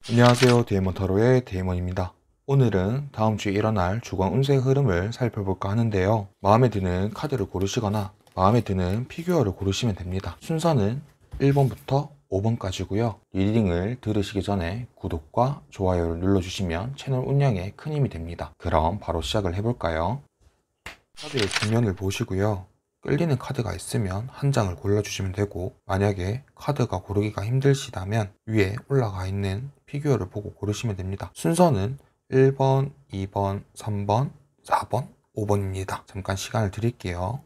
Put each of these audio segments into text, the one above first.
안녕하세요. 데이먼타로의 데이먼입니다. 오늘은 다음 주에 일어날 주간 운세 흐름을 살펴볼까 하는데요. 마음에 드는 카드를 고르시거나 마음에 드는 피규어를 고르시면 됩니다. 순서는 1번부터 5번까지고요. 리딩을 들으시기 전에 구독과 좋아요를 눌러주시면 채널 운영에 큰 힘이 됩니다. 그럼 바로 시작을 해볼까요? 카드의 뒷면을 보시고요. 끌리는 카드가 있으면 한 장을 골라주시면 되고, 만약에 카드가 고르기가 힘드시다면 위에 올라가 있는 피규어를 보고 고르시면 됩니다. 순서는 1번, 2번, 3번, 4번, 5번입니다. 잠깐 시간을 드릴게요.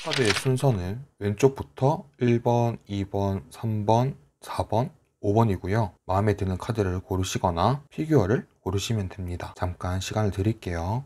카드의 순서는 왼쪽부터 1번, 2번, 3번, 4번, 5번이고요. 마음에 드는 카드를 고르시거나 피규어를 고르시면 됩니다. 잠깐 시간을 드릴게요.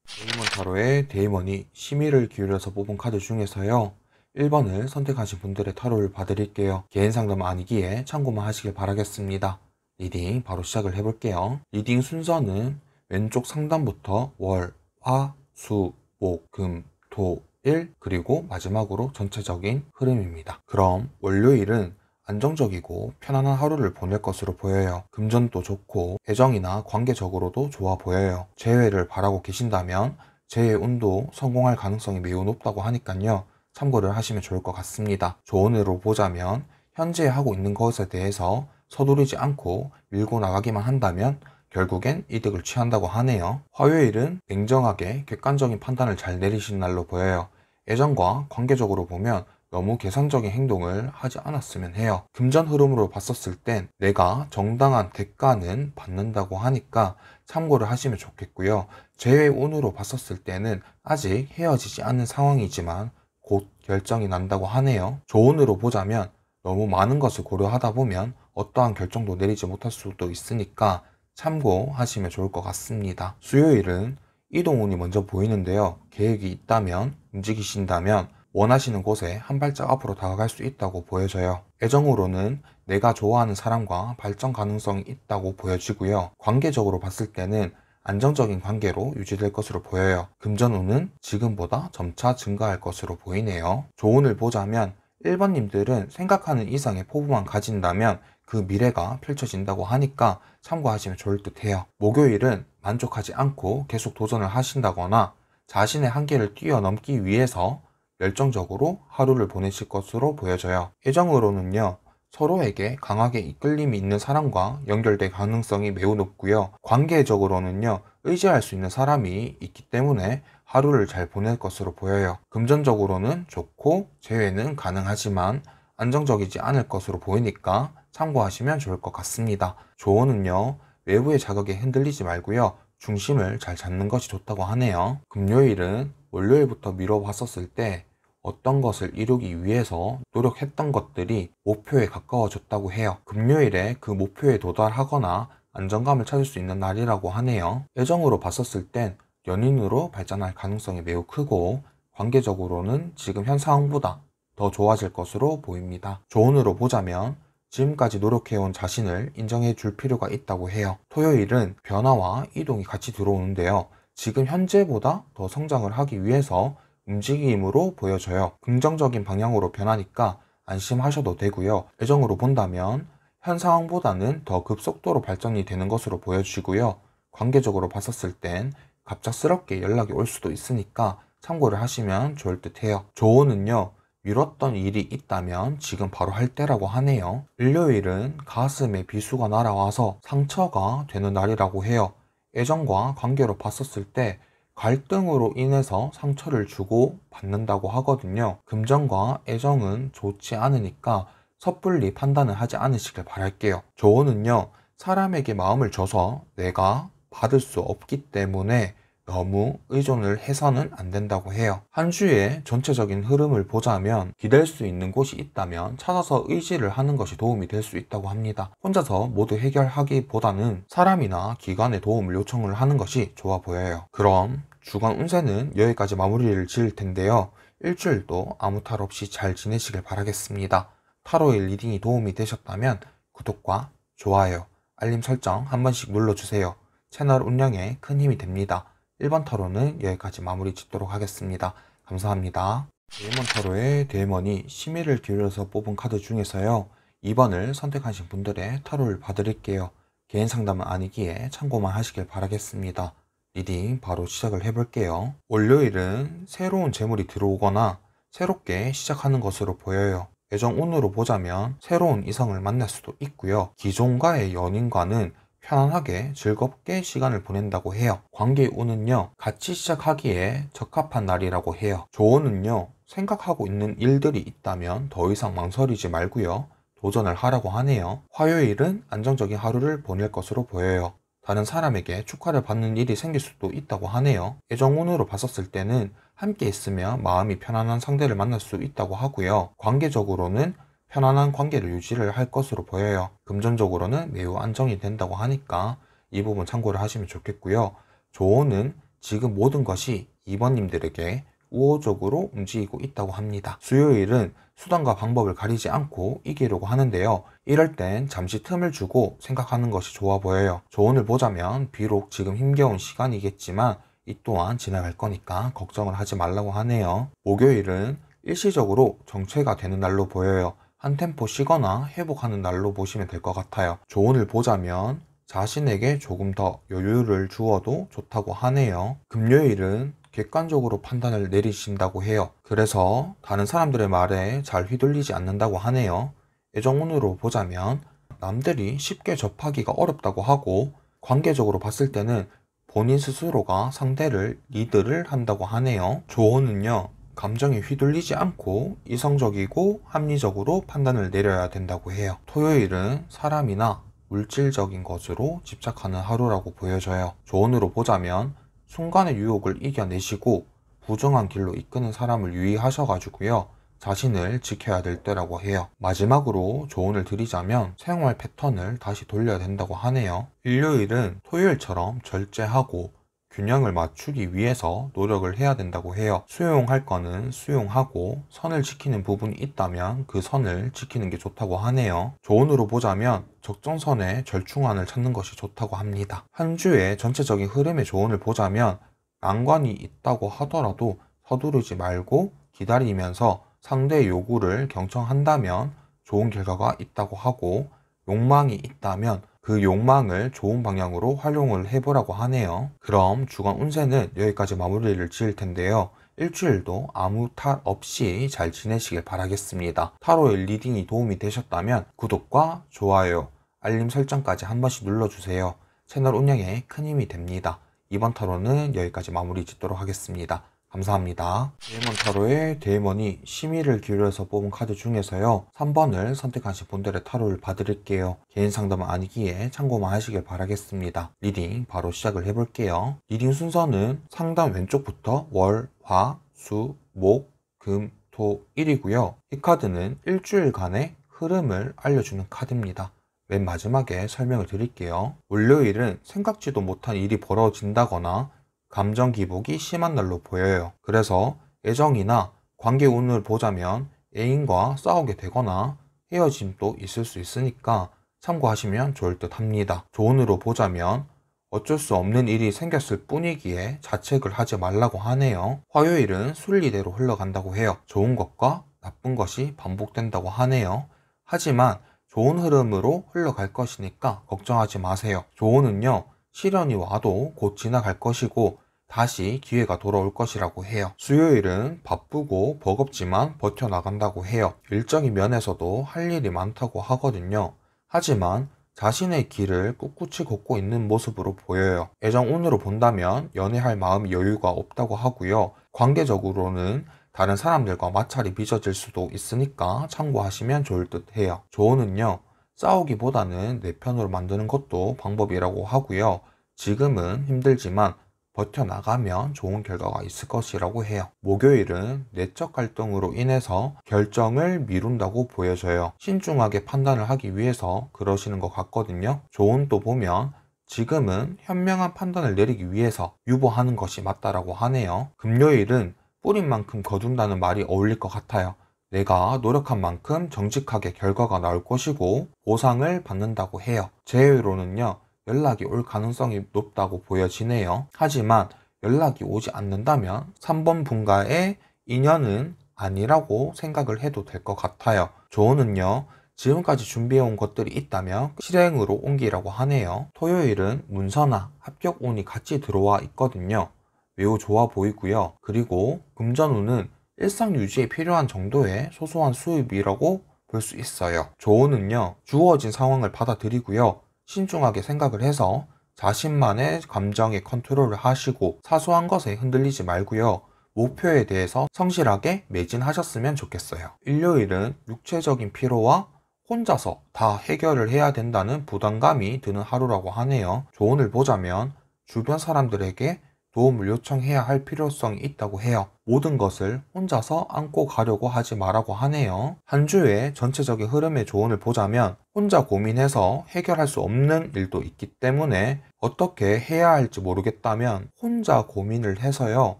데이먼 타로의 데이먼이 심의를 기울여서 뽑은 카드 중에서요, 1번을 선택하신 분들의 타로를 봐드릴게요. 개인 상담 아니기에 참고만 하시길 바라겠습니다. 리딩 바로 시작을 해볼게요. 리딩 순서는 왼쪽 상단부터 월, 화, 수, 목, 금, 토, 일, 그리고 마지막으로 전체적인 흐름입니다. 그럼 월요일은 안정적이고 편안한 하루를 보낼 것으로 보여요. 금전도 좋고 애정이나 관계적으로도 좋아 보여요. 재회를 바라고 계신다면 재회 운도 성공할 가능성이 매우 높다고 하니까요, 참고를 하시면 좋을 것 같습니다. 조언으로 보자면 현재 하고 있는 것에 대해서 서두르지 않고 밀고 나가기만 한다면 결국엔 이득을 취한다고 하네요. 화요일은 냉정하게 객관적인 판단을 잘 내리신 날로 보여요. 애정과 관계적으로 보면 너무 계산적인 행동을 하지 않았으면 해요. 금전 흐름으로 봤었을 땐 내가 정당한 대가는 받는다고 하니까 참고를 하시면 좋겠고요. 재회 운으로 봤었을 때는 아직 헤어지지 않는 상황이지만 곧 결정이 난다고 하네요. 조언으로 보자면 너무 많은 것을 고려하다 보면 어떠한 결정도 내리지 못할 수도 있으니까 참고하시면 좋을 것 같습니다. 수요일은 이동운이 먼저 보이는데요. 계획이 있다면, 움직이신다면 원하시는 곳에 한 발짝 앞으로 다가갈 수 있다고 보여져요. 애정으로는 내가 좋아하는 사람과 발전 가능성이 있다고 보여지고요. 관계적으로 봤을 때는 안정적인 관계로 유지될 것으로 보여요. 금전운은 지금보다 점차 증가할 것으로 보이네요. 조언을 보자면 1번님들은 생각하는 이상의 포부만 가진다면 그 미래가 펼쳐진다고 하니까 참고하시면 좋을 듯 해요. 목요일은 만족하지 않고 계속 도전을 하신다거나 자신의 한계를 뛰어넘기 위해서 열정적으로 하루를 보내실 것으로 보여져요. 애정으로는요, 서로에게 강하게 이끌림이 있는 사람과 연결될 가능성이 매우 높고요. 관계적으로는요, 의지할 수 있는 사람이 있기 때문에 하루를 잘 보낼 것으로 보여요. 금전적으로는 좋고 재회는 가능하지만 안정적이지 않을 것으로 보이니까 참고하시면 좋을 것 같습니다. 조언은요, 외부의 자극에 흔들리지 말고요, 중심을 잘 잡는 것이 좋다고 하네요. 금요일은 월요일부터 미뤄봤었을 때 어떤 것을 이루기 위해서 노력했던 것들이 목표에 가까워졌다고 해요. 금요일에 그 목표에 도달하거나 안정감을 찾을 수 있는 날이라고 하네요. 애정으로 봤었을 땐 연인으로 발전할 가능성이 매우 크고 관계적으로는 지금 현 상황보다 더 좋아질 것으로 보입니다. 조언으로 보자면 지금까지 노력해온 자신을 인정해 줄 필요가 있다고 해요. 토요일은 변화와 이동이 같이 들어오는데요. 지금 현재보다 더 성장을 하기 위해서 움직임으로 보여져요. 긍정적인 방향으로 변하니까 안심하셔도 되고요. 애정으로 본다면 현 상황보다는 더 급속도로 발전이 되는 것으로 보여지고요. 관계적으로 봤었을 땐 갑작스럽게 연락이 올 수도 있으니까 참고를 하시면 좋을 듯 해요. 조언은요, 미뤘던 일이 있다면 지금 바로 할 때라고 하네요. 일요일은 가슴에 비수가 날아와서 상처가 되는 날이라고 해요. 애정과 관계로 봤었을 때 갈등으로 인해서 상처를 주고 받는다고 하거든요. 금전과 애정은 좋지 않으니까 섣불리 판단을 하지 않으시길 바랄게요. 조언은요, 사람에게 마음을 줘서 내가 받을 수 없기 때문에 너무 의존을 해서는 안 된다고 해요. 한 주의 전체적인 흐름을 보자면 기댈 수 있는 곳이 있다면 찾아서 의지를 하는 것이 도움이 될 수 있다고 합니다. 혼자서 모두 해결하기보다는 사람이나 기관의 도움을 요청을 하는 것이 좋아 보여요. 그럼 주간 운세는 여기까지 마무리를 지을 텐데요. 일주일도 아무 탈 없이 잘 지내시길 바라겠습니다. 타로의 리딩이 도움이 되셨다면 구독과 좋아요, 알림 설정 한 번씩 눌러주세요. 채널 운영에 큰 힘이 됩니다. 1번 타로는 여기까지 마무리 짓도록 하겠습니다. 감사합니다. 데이먼 타로의 데이먼이 심의를 기울여서 뽑은 카드 중에서요, 2번을 선택하신 분들의 타로를 봐드릴게요. 개인 상담은 아니기에 참고만 하시길 바라겠습니다. 리딩 바로 시작을 해볼게요. 월요일은 새로운 재물이 들어오거나 새롭게 시작하는 것으로 보여요. 애정운으로 보자면 새로운 이성을 만날 수도 있고요. 기존과의 연인과는 편안하게 즐겁게 시간을 보낸다고 해요. 관계의 운은요, 같이 시작하기에 적합한 날이라고 해요. 조언은요, 생각하고 있는 일들이 있다면 더 이상 망설이지 말고요, 도전을 하라고 하네요. 화요일은 안정적인 하루를 보낼 것으로 보여요. 다른 사람에게 축하를 받는 일이 생길 수도 있다고 하네요. 애정운으로 봤었을 때는 함께 있으면 마음이 편안한 상대를 만날 수 있다고 하고요. 관계적으로는 편안한 관계를 유지를 할 것으로 보여요. 금전적으로는 매우 안정이 된다고 하니까 이 부분 참고를 하시면 좋겠고요. 조언은 지금 모든 것이 2번님들에게 우호적으로 움직이고 있다고 합니다. 수요일은 수단과 방법을 가리지 않고 이기려고 하는데요. 이럴 땐 잠시 틈을 주고 생각하는 것이 좋아 보여요. 조언을 보자면 비록 지금 힘겨운 시간이겠지만 이 또한 지나갈 거니까 걱정을 하지 말라고 하네요. 목요일은 일시적으로 정체가 되는 날로 보여요. 한 템포 쉬거나 회복하는 날로 보시면 될 것 같아요. 조언을 보자면 자신에게 조금 더 여유를 주어도 좋다고 하네요. 금요일은 객관적으로 판단을 내리신다고 해요. 그래서 다른 사람들의 말에 잘 휘둘리지 않는다고 하네요. 애정운으로 보자면 남들이 쉽게 접하기가 어렵다고 하고 관계적으로 봤을 때는 본인 스스로가 상대를 리드를 한다고 하네요. 조언은요, 감정에 휘둘리지 않고 이성적이고 합리적으로 판단을 내려야 된다고 해요. 토요일은 사람이나 물질적인 것으로 집착하는 하루라고 보여져요. 조언으로 보자면 순간의 유혹을 이겨내시고 부정한 길로 이끄는 사람을 유의하셔가지고요, 자신을 지켜야 될 때라고 해요. 마지막으로 조언을 드리자면 생활 패턴을 다시 돌려야 된다고 하네요. 일요일은 토요일처럼 절제하고 균형을 맞추기 위해서 노력을 해야 된다고 해요. 수용할 거는 수용하고 선을 지키는 부분이 있다면 그 선을 지키는 게 좋다고 하네요. 조언으로 보자면 적정선의 절충안을 찾는 것이 좋다고 합니다. 한 주의 전체적인 흐름의 조언을 보자면 난관이 있다고 하더라도 서두르지 말고 기다리면서 상대의 요구를 경청한다면 좋은 결과가 있다고 하고, 욕망이 있다면 그 욕망을 좋은 방향으로 활용을 해보라고 하네요. 그럼 주간 운세는 여기까지 마무리를 지을 텐데요. 일주일도 아무 탈 없이 잘 지내시길 바라겠습니다. 타로의 리딩이 도움이 되셨다면 구독과 좋아요, 알림 설정까지 한 번씩 눌러주세요. 채널 운영에 큰 힘이 됩니다. 이번 타로는 여기까지 마무리 짓도록 하겠습니다. 감사합니다. 데이먼 타로의 데이먼이 심의를 기울여서 뽑은 카드 중에서요, 3번을 선택하신 분들의 타로를 봐드릴게요. 개인 상담은 아니기에 참고만 하시길 바라겠습니다. 리딩 바로 시작을 해볼게요. 리딩 순서는 상단 왼쪽부터 월, 화, 수, 목, 금, 토, 일이고요. 이 카드는 일주일간의 흐름을 알려주는 카드입니다. 맨 마지막에 설명을 드릴게요. 월요일은 생각지도 못한 일이 벌어진다거나 감정 기복이 심한 날로 보여요. 그래서 애정이나 관계 운을 보자면 애인과 싸우게 되거나 헤어짐도 있을 수 있으니까 참고하시면 좋을 듯 합니다. 조언으로 보자면 어쩔 수 없는 일이 생겼을 뿐이기에 자책을 하지 말라고 하네요. 화요일은 순리대로 흘러간다고 해요. 좋은 것과 나쁜 것이 반복된다고 하네요. 하지만 좋은 흐름으로 흘러갈 것이니까 걱정하지 마세요. 조언은요, 시련이 와도 곧 지나갈 것이고 다시 기회가 돌아올 것이라고 해요. 수요일은 바쁘고 버겁지만 버텨나간다고 해요. 일적인 면에서도 할 일이 많다고 하거든요. 하지만 자신의 길을 꿋꿋이 걷고 있는 모습으로 보여요. 애정운으로 본다면 연애할 마음 여유가 없다고 하고요. 관계적으로는 다른 사람들과 마찰이 빚어질 수도 있으니까 참고하시면 좋을 듯 해요. 조언은요, 싸우기보다는 내 편으로 만드는 것도 방법이라고 하고요. 지금은 힘들지만 버텨나가면 좋은 결과가 있을 것이라고 해요. 목요일은 내적 갈등으로 인해서 결정을 미룬다고 보여져요. 신중하게 판단을 하기 위해서 그러시는 것 같거든요. 조언도 보면 지금은 현명한 판단을 내리기 위해서 유보하는 것이 맞다라고 하네요. 금요일은 뿌린 만큼 거둔다는 말이 어울릴 것 같아요. 내가 노력한 만큼 정직하게 결과가 나올 것이고 보상을 받는다고 해요. 제외로는요, 연락이 올 가능성이 높다고 보여지네요. 하지만 연락이 오지 않는다면 3번 분과의 인연은 아니라고 생각을 해도 될 것 같아요. 조언은요, 지금까지 준비해온 것들이 있다면 실행으로 옮기라고 하네요. 토요일은 문서나 합격 운이 같이 들어와 있거든요. 매우 좋아 보이고요. 그리고 금전운은 일상 유지에 필요한 정도의 소소한 수입이라고 볼 수 있어요. 조언은요, 주어진 상황을 받아들이고요. 신중하게 생각을 해서 자신만의 감정에 컨트롤을 하시고 사소한 것에 흔들리지 말고요. 목표에 대해서 성실하게 매진하셨으면 좋겠어요. 일요일은 육체적인 피로와 혼자서 다 해결을 해야 된다는 부담감이 드는 하루라고 하네요. 조언을 보자면 주변 사람들에게 도움을 요청해야 할 필요성이 있다고 해요. 모든 것을 혼자서 안고 가려고 하지 말라고 하네요. 한 주의 전체적인 흐름의 조언을 보자면 혼자 고민해서 해결할 수 없는 일도 있기 때문에 어떻게 해야 할지 모르겠다면 혼자 고민을 해서요.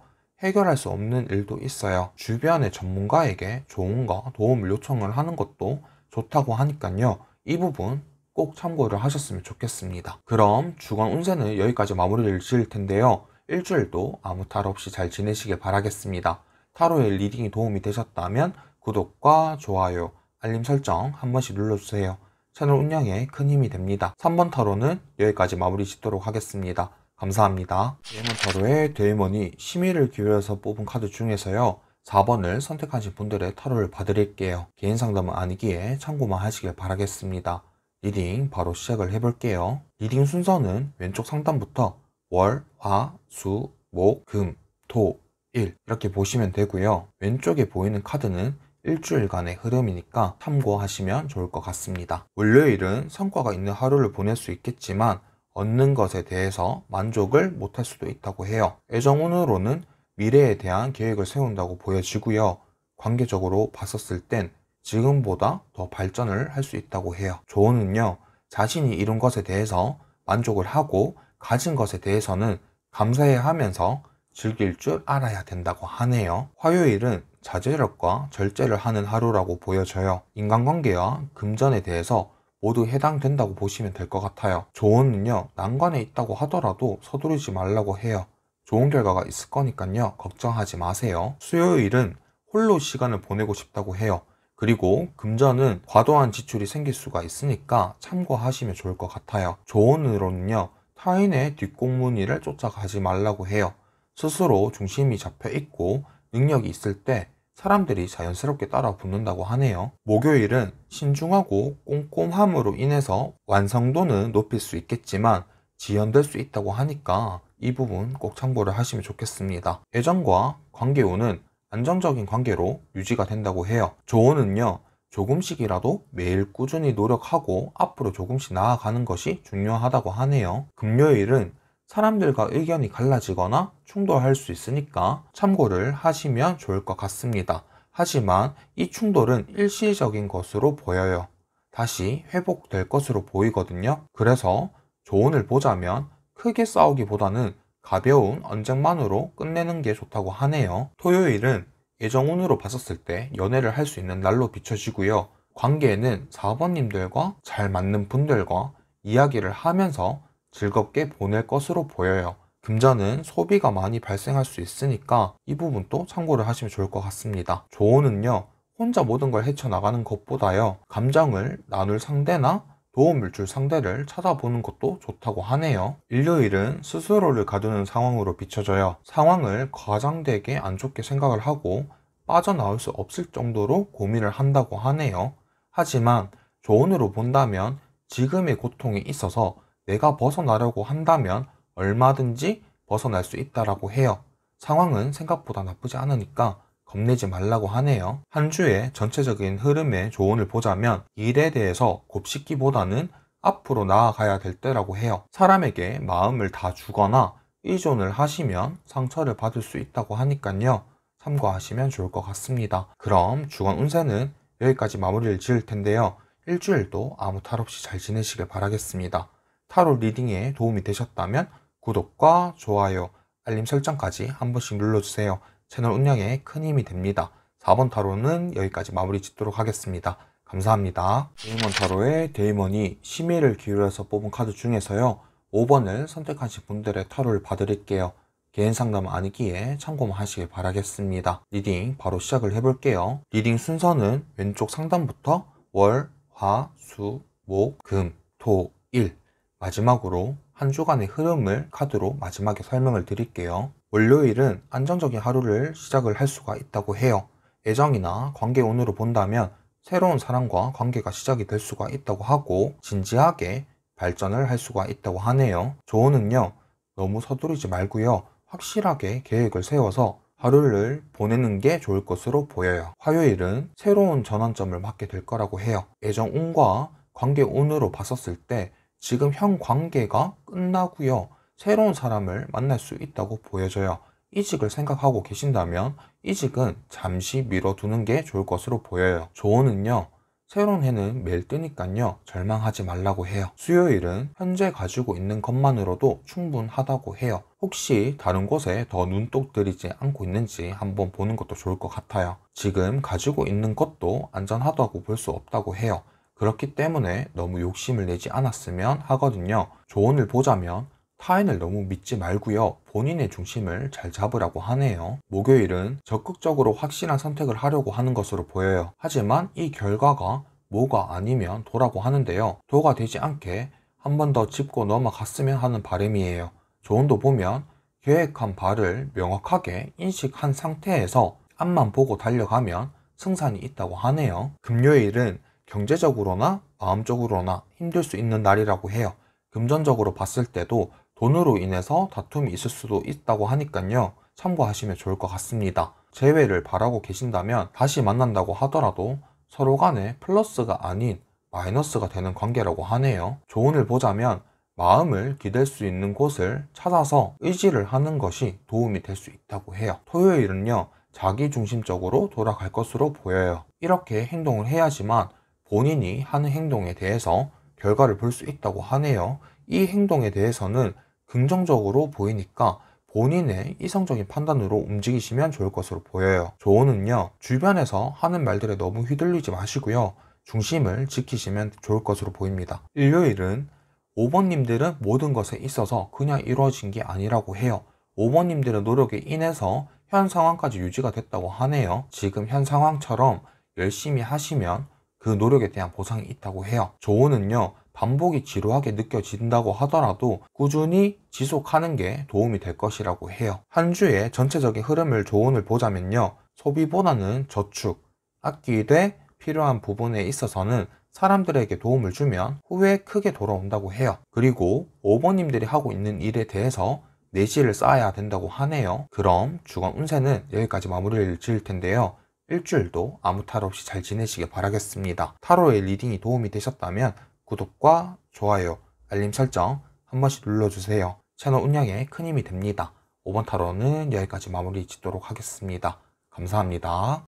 해결할 수 없는 일도 있어요. 주변의 전문가에게 조언과 도움을 요청을 하는 것도 좋다고 하니까요. 이 부분 꼭 참고를 하셨으면 좋겠습니다. 그럼 주간 운세는 여기까지 마무리를 지을 텐데요. 일주일도 아무 탈 없이 잘 지내시길 바라겠습니다. 타로의 리딩이 도움이 되셨다면 구독과 좋아요, 알림 설정 한 번씩 눌러주세요. 채널 운영에 큰 힘이 됩니다. 3번 타로는 여기까지 마무리 짓도록 하겠습니다. 감사합니다. 데이먼 타로의 데이먼이 심의를 기울여서 뽑은 카드 중에서요. 4번을 선택하신 분들의 타로를 봐드릴게요. 개인 상담은 아니기에 참고만 하시길 바라겠습니다. 리딩 바로 시작을 해볼게요. 리딩 순서는 왼쪽 상단부터 월, 화, 수, 목, 금, 토, 일 이렇게 보시면 되고요. 왼쪽에 보이는 카드는 일주일간의 흐름이니까 참고하시면 좋을 것 같습니다. 월요일은 성과가 있는 하루를 보낼 수 있겠지만 얻는 것에 대해서 만족을 못할 수도 있다고 해요. 애정운으로는 미래에 대한 계획을 세운다고 보여지고요. 관계적으로 봤었을 땐 지금보다 더 발전을 할 수 있다고 해요. 조언은요, 자신이 이룬 것에 대해서 만족을 하고 가진 것에 대해서는 감사해야 하면서 즐길 줄 알아야 된다고 하네요. 화요일은 자제력과 절제를 하는 하루라고 보여져요. 인간관계와 금전에 대해서 모두 해당된다고 보시면 될 것 같아요. 조언은요, 난관에 있다고 하더라도 서두르지 말라고 해요. 좋은 결과가 있을 거니까요, 걱정하지 마세요. 수요일은 홀로 시간을 보내고 싶다고 해요. 그리고 금전은 과도한 지출이 생길 수가 있으니까 참고하시면 좋을 것 같아요. 조언으로는요, 타인의 뒷공무니를 쫓아가지 말라고 해요. 스스로 중심이 잡혀 있고 능력이 있을 때 사람들이 자연스럽게 따라 붙는다고 하네요. 목요일은 신중하고 꼼꼼함으로 인해서 완성도는 높일 수 있겠지만 지연될 수 있다고 하니까 이 부분 꼭 참고를 하시면 좋겠습니다. 애정과 관계운은 안정적인 관계로 유지가 된다고 해요. 조언은요, 조금씩이라도 매일 꾸준히 노력하고 앞으로 조금씩 나아가는 것이 중요하다고 하네요. 금요일은 사람들과 의견이 갈라지거나 충돌할 수 있으니까 참고를 하시면 좋을 것 같습니다. 하지만 이 충돌은 일시적인 것으로 보여요. 다시 회복될 것으로 보이거든요. 그래서 조언을 보자면 크게 싸우기보다는 가벼운 언쟁만으로 끝내는 게 좋다고 하네요. 토요일은 애정운으로 봤었을 때 연애를 할 수 있는 날로 비춰지고요. 관계에는 4번님들과 잘 맞는 분들과 이야기를 하면서 즐겁게 보낼 것으로 보여요. 금전은 소비가 많이 발생할 수 있으니까 이 부분도 참고를 하시면 좋을 것 같습니다. 조언은요, 혼자 모든 걸 헤쳐나가는 것보다요, 감정을 나눌 상대나 도움을 줄 상대를 찾아보는 것도 좋다고 하네요. 일요일은 스스로를 가두는 상황으로 비춰져요. 상황을 과장되게 안 좋게 생각을 하고 빠져나올 수 없을 정도로 고민을 한다고 하네요. 하지만 조언으로 본다면 지금의 고통에 있어서 내가 벗어나려고 한다면 얼마든지 벗어날 수 있다라고 해요. 상황은 생각보다 나쁘지 않으니까 겁내지 말라고 하네요. 한 주의 전체적인 흐름의 조언을 보자면 일에 대해서 곱씹기보다는 앞으로 나아가야 될 때라고 해요. 사람에게 마음을 다 주거나 의존을 하시면 상처를 받을 수 있다고 하니까요. 참고하시면 좋을 것 같습니다. 그럼 주간 운세는 여기까지 마무리를 지을 텐데요. 일주일도 아무 탈 없이 잘 지내시길 바라겠습니다. 타로 리딩에 도움이 되셨다면 구독과 좋아요, 알림 설정까지 한 번씩 눌러주세요. 채널 운영에 큰 힘이 됩니다. 4번 타로는 여기까지 마무리 짓도록 하겠습니다. 감사합니다. 데이먼 타로의 데이먼이 심의를 기울여서 뽑은 카드 중에서요. 5번을 선택하신 분들의 타로를 봐드릴게요. 개인 상담은 아니기에 참고만 하시길 바라겠습니다. 리딩 바로 시작을 해볼게요. 리딩 순서는 왼쪽 상단부터 월, 화, 수, 목, 금, 토, 일. 마지막으로 한 주간의 흐름을 카드로 마지막에 설명을 드릴게요. 월요일은 안정적인 하루를 시작을 할 수가 있다고 해요. 애정이나 관계 운으로 본다면 새로운 사람과 관계가 시작이 될 수가 있다고 하고 진지하게 발전을 할 수가 있다고 하네요. 조언은요, 너무 서두르지 말고요, 확실하게 계획을 세워서 하루를 보내는 게 좋을 것으로 보여요. 화요일은 새로운 전환점을 맞게 될 거라고 해요. 애정운과 관계운으로 봤었을 때 지금 현 관계가 끝나고요, 새로운 사람을 만날 수 있다고 보여져요. 이직을 생각하고 계신다면 이직은 잠시 미뤄두는 게 좋을 것으로 보여요. 조언은요, 새로운 해는 매일 뜨니까요, 절망하지 말라고 해요. 수요일은 현재 가지고 있는 것만으로도 충분하다고 해요. 혹시 다른 곳에 더 눈독 들이지 않고 있는지 한번 보는 것도 좋을 것 같아요. 지금 가지고 있는 것도 안전하다고 볼 수 없다고 해요. 그렇기 때문에 너무 욕심을 내지 않았으면 하거든요. 조언을 보자면 타인을 너무 믿지 말고요, 본인의 중심을 잘 잡으라고 하네요. 목요일은 적극적으로 확실한 선택을 하려고 하는 것으로 보여요. 하지만 이 결과가 뭐가 아니면 도라고 하는데요, 도가 되지 않게 한 번 더 짚고 넘어갔으면 하는 바람이에요. 조언도 보면 계획한 바를 명확하게 인식한 상태에서 앞만 보고 달려가면 승산이 있다고 하네요. 금요일은 경제적으로나 마음적으로나 힘들 수 있는 날이라고 해요. 금전적으로 봤을 때도 돈으로 인해서 다툼이 있을 수도 있다고 하니까요, 참고하시면 좋을 것 같습니다. 재회를 바라고 계신다면 다시 만난다고 하더라도 서로 간에 플러스가 아닌 마이너스가 되는 관계라고 하네요. 조언을 보자면 마음을 기댈 수 있는 곳을 찾아서 의지를 하는 것이 도움이 될 수 있다고 해요. 토요일은요, 자기중심적으로 돌아갈 것으로 보여요. 이렇게 행동을 해야지만 본인이 하는 행동에 대해서 결과를 볼 수 있다고 하네요. 이 행동에 대해서는 긍정적으로 보이니까 본인의 이성적인 판단으로 움직이시면 좋을 것으로 보여요. 조언은요, 주변에서 하는 말들에 너무 휘둘리지 마시고요, 중심을 지키시면 좋을 것으로 보입니다. 일요일은 5번님들은 모든 것에 있어서 그냥 이루어진 게 아니라고 해요. 5번님들의 노력에 인해서 현 상황까지 유지가 됐다고 하네요. 지금 현 상황처럼 열심히 하시면 그 노력에 대한 보상이 있다고 해요. 조언은요, 반복이 지루하게 느껴진다고 하더라도 꾸준히 지속하는 게 도움이 될 것이라고 해요. 한 주의 전체적인 흐름을 조언을 보자면요, 소비보다는 저축, 아끼되 필요한 부분에 있어서는 사람들에게 도움을 주면 후회 크게 돌아온다고 해요. 그리고 5번님들이 하고 있는 일에 대해서 내실을 쌓아야 된다고 하네요. 그럼 주간 운세는 여기까지 마무리를 지을 텐데요, 일주일도 아무 탈 없이 잘 지내시길 바라겠습니다. 타로의 리딩이 도움이 되셨다면 구독과 좋아요, 알림 설정 한 번씩 눌러주세요. 채널 운영에 큰 힘이 됩니다. 5번 타로는 여기까지 마무리 짓도록 하겠습니다. 감사합니다.